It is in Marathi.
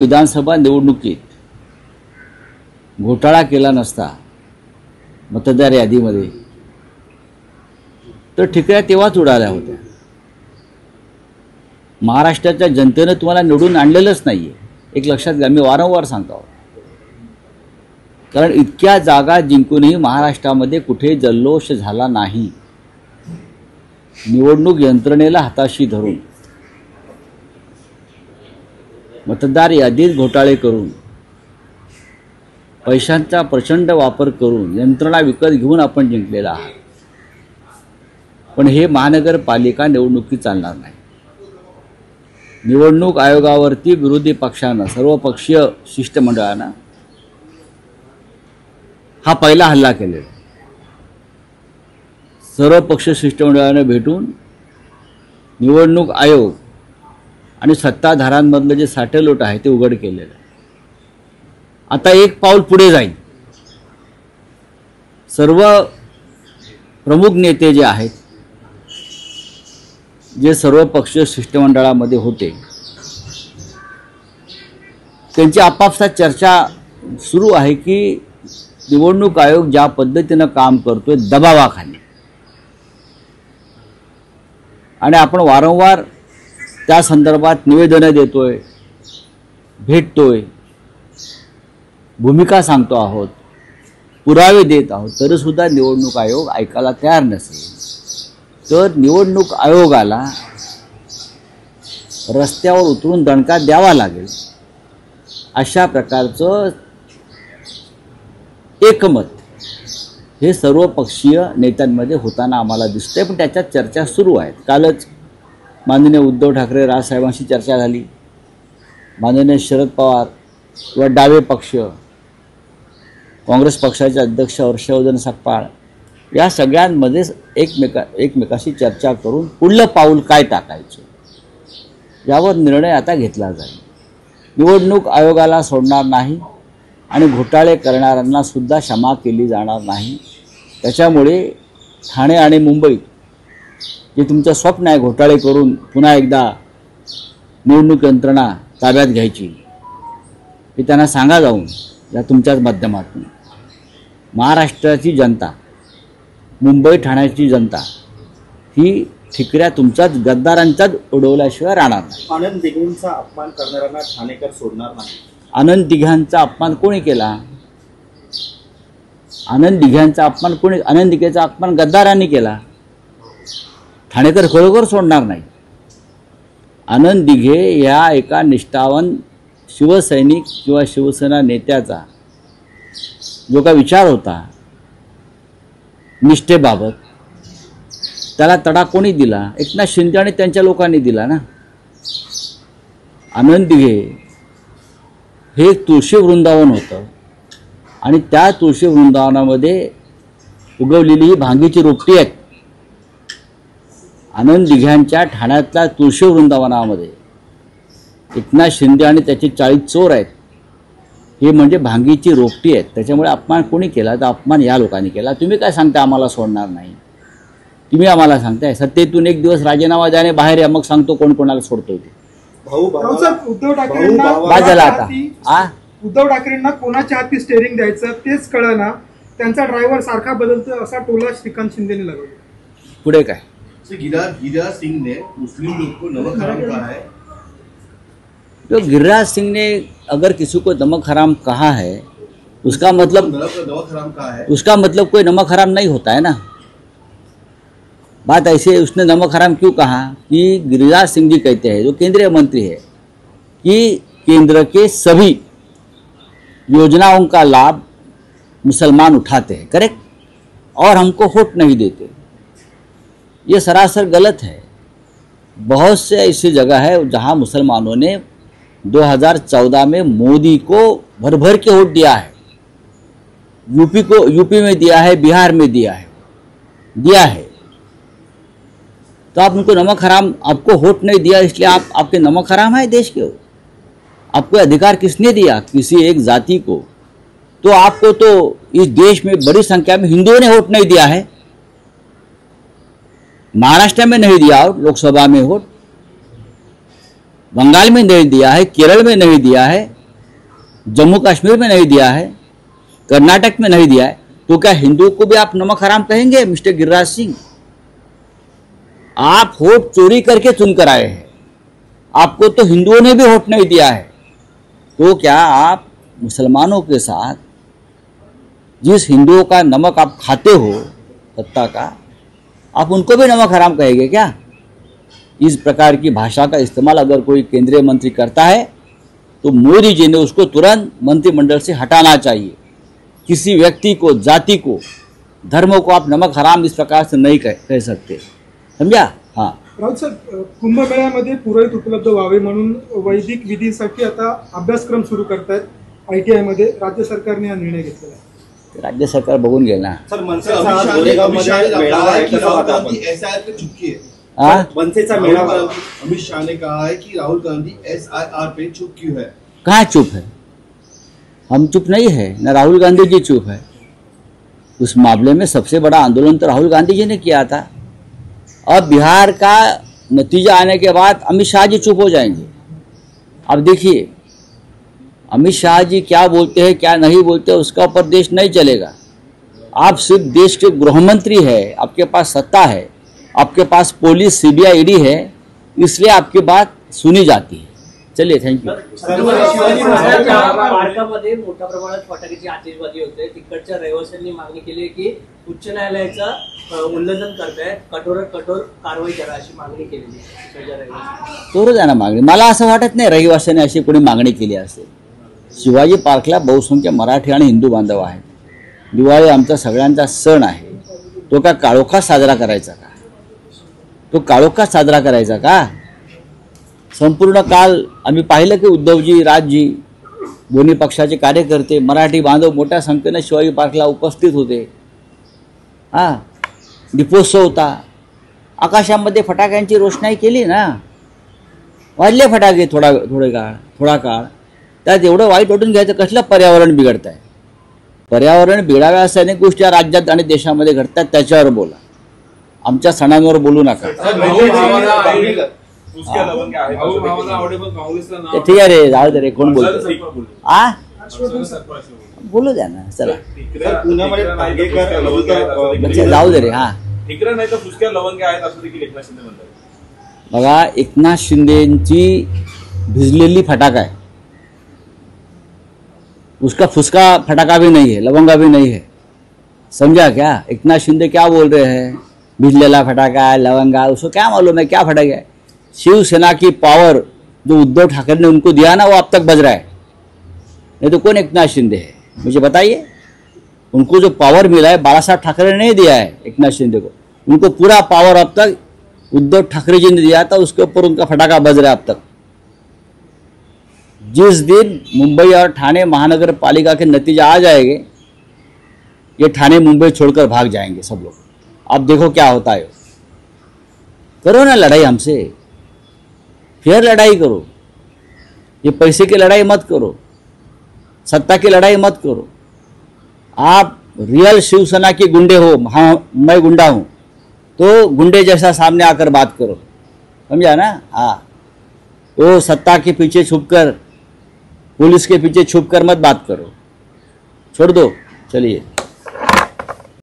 विधानसभा निवडणुकीत घोटाळा केला नसता मतदार यादीमध्ये तर ठिकऱ्या तेव्हाच उडाल्या होत्या। महाराष्ट्राच्या जनतेने तुम्हाला निवडून आणलेलंच नाहीये, एक लक्षात घ्या। मी वारंवार सांगतो, कारण इतक्या जागा जिंकूनही महाराष्ट्रामध्ये कुठे जल्लोष झाला नाही। निवडणूक यंत्रणेला हाताशी धरून मतदार यादीत घोटाळे करून पैशांचा प्रचंड वापर करून यंत्रणा विकत घेऊन आपण जिंकलेला आहात। पण हे महानगरपालिका निवडणुकीत चालणार नाही। निवडणूक आयोगावरती विरोधी पक्षानं, सर्वपक्षीय शिष्टमंडळानं हा पहिला हल्ला केलेला। सर्वपक्षीय शिष्टमंडळानं भेटून निवडणूक आयोग आणि सत्ताधाऱ्यांमधलं जे साटेलोट आहे ते उघड केलेलं आहे। आता एक पाऊल पुढे जाईल। सर्व प्रमुख नेते जे आहेत, जे सर्वपक्षीय शिष्टमंडळामध्ये होते, त्यांची आपापसात चर्चा सुरू आहे की निवडणूक आयोग ज्या पद्धतीनं काम करतोय दबावाखाली, आणि आपण वारंवार त्या संदर्भात निवेदनं देतोय, भेटतोय, भूमिका सांगतो आहोत, पुरावे देत आहोत, तरीसुद्धा निवडणूक आयोग ऐकायला तयार नसेल तर निवडणूक आयोगाला रस्त्यावर उतरून दणका द्यावा लागेल। अशा प्रकारचं एकमत हे सर्वपक्षीय नेत्यांमध्ये होताना आम्हाला दिसतंय। पण त्याच्यात चर्चा सुरू आहेत। कालच माननीय उद्धव ठाकरे राजसाहेबांशी चर्चा झाली, माननीय शरद पवार किंवा डावे पक्ष, काँग्रेस पक्षाचे अध्यक्ष हर्षवर्धन सपकाळ, या सगळ्यांमध्ये एकमेकाशी चर्चा करून पुढलं पाऊल काय टाकायचं यावर निर्णय आता घेतला जाईल। निवडणूक आयोगाला सोडणार नाही आणि घोटाळे करणाऱ्यांना सुद्धा क्षमा केली जाणार नाही। त्याच्यामुळे ठाणे आणि मुंबईत जे तुमचं स्वप्न आहे घोटाळे करून पुन्हा एकदा निवडणूक यंत्रणा ताब्यात घ्यायची, हे त्यांना सांगा जाऊन या तुमच्याच माध्यमातून। महाराष्ट्राची जनता, मुंबई ठाण्याची जनता ही ठिकऱ्या तुमच्याच गद्दारांच्याच उडवल्याशिवाय राहणार नाही। आनंद दिघेंचा अपमान करणाऱ्यांना ठाणेकर सोडणार नाही। आनंद दिघ्यांचा अपमान कोणी केला? आनंद दिघ्यांचा अपमान कोणी? आनंद दिघेचा अपमान गद्दारांनी केला। ठाणेकर खरोखर सोडणार नाही। आनंद दिघे या एका निष्ठावान शिवसैनिक किंवा शिवसेना नेत्याचा जो का विचार होता निष्ठेबाबत, त्याला तडा कोणी दिला? एकनाथ शिंदे आणि त्यांच्या लोकांनी दिला ना। आनंद दिघे हे तुळशी वृंदावन होतं आणि त्या तुळशी वृंदावनामध्ये उगवलेली ही भांगीची रोपटी आहेत। आनंद दिघ्यांच्या ठाण्यातल्या तुळशी वृंदावनामध्ये एकनाथ शिंदे आणि त्याचे 40 चोर आहेत, हे म्हणजे भांगीची रोपटी आहेत। त्याच्यामुळे अपमान कोणी केला? तर अपमान या लोकांनी केला। तुम्ही काय सांगता आम्हाला सोडणार नाही? तुम्ही आम्हाला सांगताय सत्तेतून एक दिवस राजीनामा द्याने बाहेर या, मग सांगतो कोण कोणाला सोडतोय ते। उद्धव ठाकरेंना कोणाच्या हाती स्टेअरिंग द्यायचं तेच कळना, त्यांचा ड्रायव्हर सारखा बदलतो असा टोला श्रीकांत शिंदेने लगावला। पुढे काय? गिरिराज सिंह ने मुस्लिम लोग को नमक हराम कहा है। तो गिरिराज सिंह ने अगर किसी को नमक हराम कहा है, उसका मतलब नमक हराम कहा है, उसका मतलब कोई नमक हराम नहीं होता है ना। बात ऐसे, उसने नमक हराम क्यों कहा कि गिरिराज सिंह जी कहते हैं, जो केंद्रीय मंत्री है, कि केंद्र के सभी योजनाओं का लाभ मुसलमान उठाते हैं, करेक्ट, और हमको वोट नहीं देते। ये सरासर गलत है। बहुत से ऐसी जगह है जहां मुसलमानों ने 2014 में मोदी को भर भर के वोट दिया है। यूपी में दिया है, बिहार में दिया है। तो आप उनको नमक हराम, आपको वोट नहीं दिया इसलिए आपके नमक हराम है देश के? आपको अधिकार किसने दिया किसी एक जाति को? तो आपको तो इस देश में बड़ी संख्या में हिंदुओं ने वोट नहीं दिया है। महाराष्ट्र में नहीं दिया और लोकसभा में वोट, बंगाल में नहीं दिया है, केरल में नहीं दिया है, जम्मू कश्मीर में नहीं दिया है, कर्नाटक में नहीं दिया है, तो क्या हिंदुओं को भी आप नमक हराम कहेंगे? मिस्टर गिरिराज सिंह, आप वोट चोरी करके चुनकर आए हैं, आपको तो हिंदुओं ने भी वोट नहीं दिया है, तो क्या आप मुसलमानों के साथ जिस हिंदुओं का नमक आप खाते हो सत्ता का, आप उनको भी नमक हराम कहेंगे क्या? इस प्रकार की भाषा का इस्तेमाल अगर कोई केंद्रीय मंत्री करता है तो मोदी जी ने उसको तुरंत मंत्रिमंडल से हटाना चाहिए। किसी व्यक्ति को, जाति को, धर्म को आप नमक हराम इस प्रकार से नहीं कह सकते, समझा? हाँ राऊत साहेब, कुंभमेळ्यामध्ये पुरोहित उपलब्ध व्हावे म्हणून वैदिक विधीसाठी आता अभ्यासक्रम सुरू करतायत ITI मध्ये, राज्य सरकारने हा निर्णय घेतलेला आहे। राज्य सरकार बघून घेईल ना। सर, सर, मनसेचा अमित गोरेगावमध्ये शाह ने मेळावा कहा आहे, है कि कसं राहुल पाहता गांधी आपण? SIR पे चुपकी है। हाँ? मनसेचा मेळावा अमित शाह ने कहा है कि राहुल गांधी SIR पे चुप क्यों है? कहाँ चुप है? हम चुप नहीं है, न राहुल गांधी जी चुप है। उस मामले में सबसे बड़ा आंदोलन तो राहुल गांधी जी ने किया था। अब बिहार का नतीजा आने के बाद अमित शाह जी चुप हो जाएंगे। अब देखिए अमित शाह जी क्या बोलते हैं क्या नहीं बोलते, उसका ऊपर देश नहीं चलेगा। आप सिर्फ देश के गृह मंत्री है, आपके पास सत्ता है, आपके पास पुलिस CBI ED है, इसलिए आपकी बात सुनी जाती है। चलिए, थैंक यू। पार्कामध्ये मोठ्या प्रमाणात फटाक्याची आतिषबाजी होते, तिकडच्या रहिवाशांनी मागणी केली आहे की उच्च न्यायालयाचं उल्लंघन करतायत, कठोरात कठोर कारवाई करा अशी मागणी केलेली आहे। करू द्या ना मागणी, मला असं वाटत नाही रहिवाशांनी अशी कोणी मागणी केली असेल। शिवाजी पार्कला बहुसंख्य मराठी आणि हिंदू बांधव आहेत। दिवाळी आमचा सगळ्यांचा सण आहे, तो का काळोखात साजरा करायचा का? तो काळोखात साजरा करायचा का? संपूर्ण काल आम्ही पाहिलं की उद्धवजी, राजजी, दोन्ही पक्षाचे कार्यकर्ते, मराठी बांधव मोठ्या संख्येने शिवाजी पार्कला उपस्थित होते। हां, दीपोत्सव होता, आकाशामध्ये फटाक्यांची रोषणाई केली ना, वाजले फटाके थोडा काळ, त्यात एवढं वाईट वाटून घ्यायचं कसलं? पर्यावरण बिघडत आहे। पर्यावरण बिघडाव्या अशा अनेक गोष्टी या राज्यात आणि देशामध्ये घडतात, त्याच्यावर बोला, आमच्या सणांवर बोलू नका। ठीक आहे रे, जाऊ दे रे, कोण बोलतो? आ बोलू द्या ना, चला पुण्यामध्ये टांगेकर अच्छा, जाऊ दे रे। हा, बघा, एकनाथ शिंदेची भिजलेली फटाका है, उसका फुसका फटाका भी नहीं है, लवंगा भी नहीं है, समझा क्या? एकनाथ शिंदे क्या बोल रहे हैं, भिजलेला फटाका है, लवंगा, उसको क्या मालूम है क्या फटाका है? शिवसेना की पावर जो उद्धव ठाकरे ने उनको दिया ना, वो अब तक बज रहा है। नहीं तो कौन एकनाथ शिंदे है, मुझे बताइए। उनको जो पावर मिला है बाला साहब ठाकरे ने नहीं दिया है एकनाथ शिंदे को, उनको पूरा पावर अब तक उद्धव ठाकरे जी ने दिया था, उसके ऊपर उनका फटाका बज रहा है अब तक। जिस दिन मुंबई और ठाणे महानगर पालिका के नतीजे आ जाएंगे, ये ठाणे मुंबई छोड़कर भाग जाएंगे सब लोग। अब देखो क्या होता है। करो ना लड़ाई हमसे, फिर लड़ाई करो, ये पैसे की लड़ाई मत करो, सत्ता की लड़ाई मत करो। आप रियल शिवसेना के गुंडे हो, हाँ मैं गुंडा हूँ, तो गुंडे जैसा सामने आकर बात करो, समझा ना? हाँ, वो सत्ता के पीछे छुपकर, पुलिस के पीछे छुपकर मत बात करो, छोड़ दो। चलिए।